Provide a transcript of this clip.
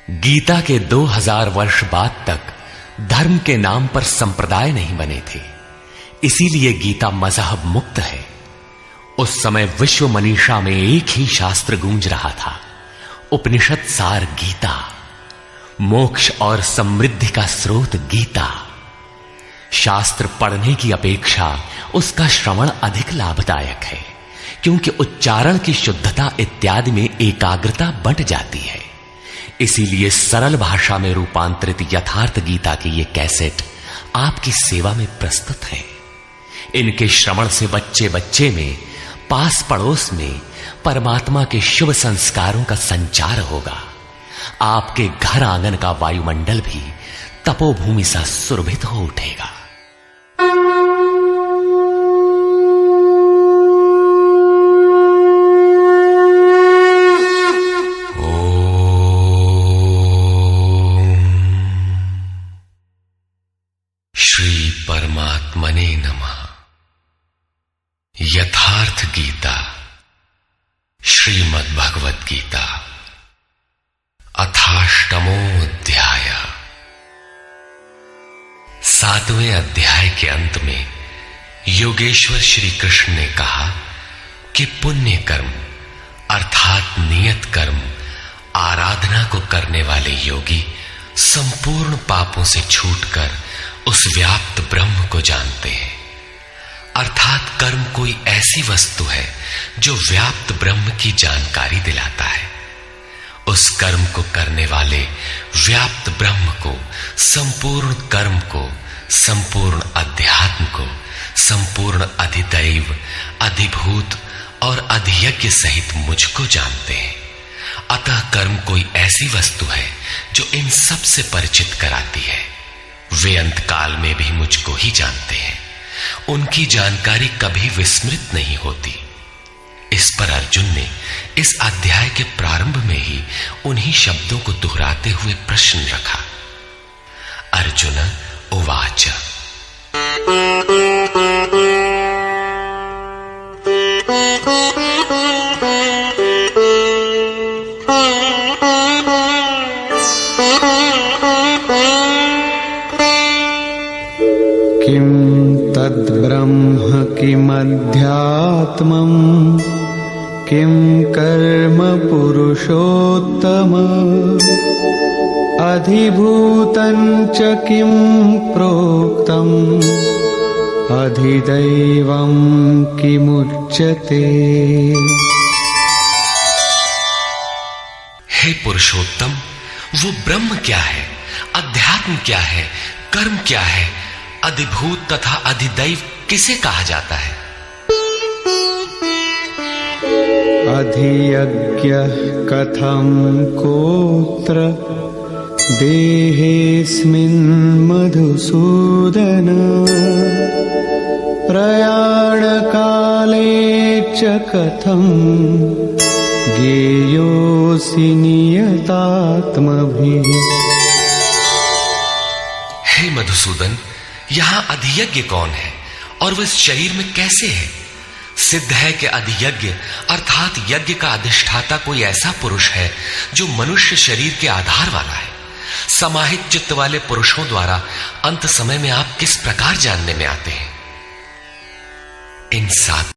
गीता के 2000 वर्ष बाद तक धर्म के नाम पर संप्रदाय नहीं बने थे, इसीलिए गीता मजहब मुक्त है। उस समय विश्व मनीषा में एक ही शास्त्र गूंज रहा था, उपनिषद सार गीता, मोक्ष और समृद्धि का स्रोत गीता। शास्त्र पढ़ने की अपेक्षा उसका श्रवण अधिक लाभदायक है, क्योंकि उच्चारण की शुद्धता इत्यादि में एकाग्रता बंट जाती है। इसीलिए सरल भाषा में रूपांतरित यथार्थ गीता की ये कैसेट आपकी सेवा में प्रस्तुत है। इनके श्रवण से बच्चे बच्चे में, पास पड़ोस में परमात्मा के शुभ संस्कारों का संचार होगा। आपके घर आंगन का वायुमंडल भी तपोभूमि सा सुरभित हो उठेगा। श्री परमात्मने नमः। यथार्थ गीता, श्रीमद् भगवद गीता, अथाष्टमो अध्याय। 7वें अध्याय के अंत में योगेश्वर श्री कृष्ण ने कहा कि पुण्य कर्म अर्थात नियत कर्म आराधना को करने वाले योगी संपूर्ण पापों से छूटकर उस व्याप्त ब्रह्म को जानते हैं। अर्थात कर्म कोई ऐसी वस्तु है जो व्याप्त ब्रह्म की जानकारी दिलाता है। उस कर्म को करने वाले व्याप्त ब्रह्म को, संपूर्ण कर्म को, संपूर्ण अध्यात्म को, संपूर्ण अधिदैव, अधिभूत और अधियज्ञ सहित मुझको जानते हैं। अतः कर्म कोई ऐसी वस्तु है जो इन सब से परिचित कराती है। वे अंतकाल में भी मुझको ही जानते हैं। उनकी जानकारी कभी विस्मृत नहीं होती। इस पर अर्जुन ने इस अध्याय के प्रारंभ में ही उन्हीं शब्दों को दोहराते हुए प्रश्न रखा। अर्जुन उवाच। किं तद्ब्रह्म किमध्यात्मम् किं कर्म पुरुषोत्तम अधिभूतं च किं प्रोक्तम् अधिदैवं किमुच्यते। हे पुरुषोत्तम, वो ब्रह्म क्या है, अध्यात्म क्या है, कर्म क्या है, अधिभूत तथा अधिदैव किसे कहा जाता है? अधियज्ञः कथं कोत्र देहेऽस्मिन् मधुसूदन प्रयाणकाले च कथं ज्ञेयोऽसि नियतात्मभिः। हे मधुसूदन, यहां अधियज्ञ कौन है और वह इस शरीर में कैसे है? सिद्ध है कि अधियज्ञ अर्थात यज्ञ का अधिष्ठाता कोई ऐसा पुरुष है जो मनुष्य शरीर के आधार वाला है। समाहित चित्त वाले पुरुषों द्वारा अंत समय में आप किस प्रकार जानने में आते हैं? इन 7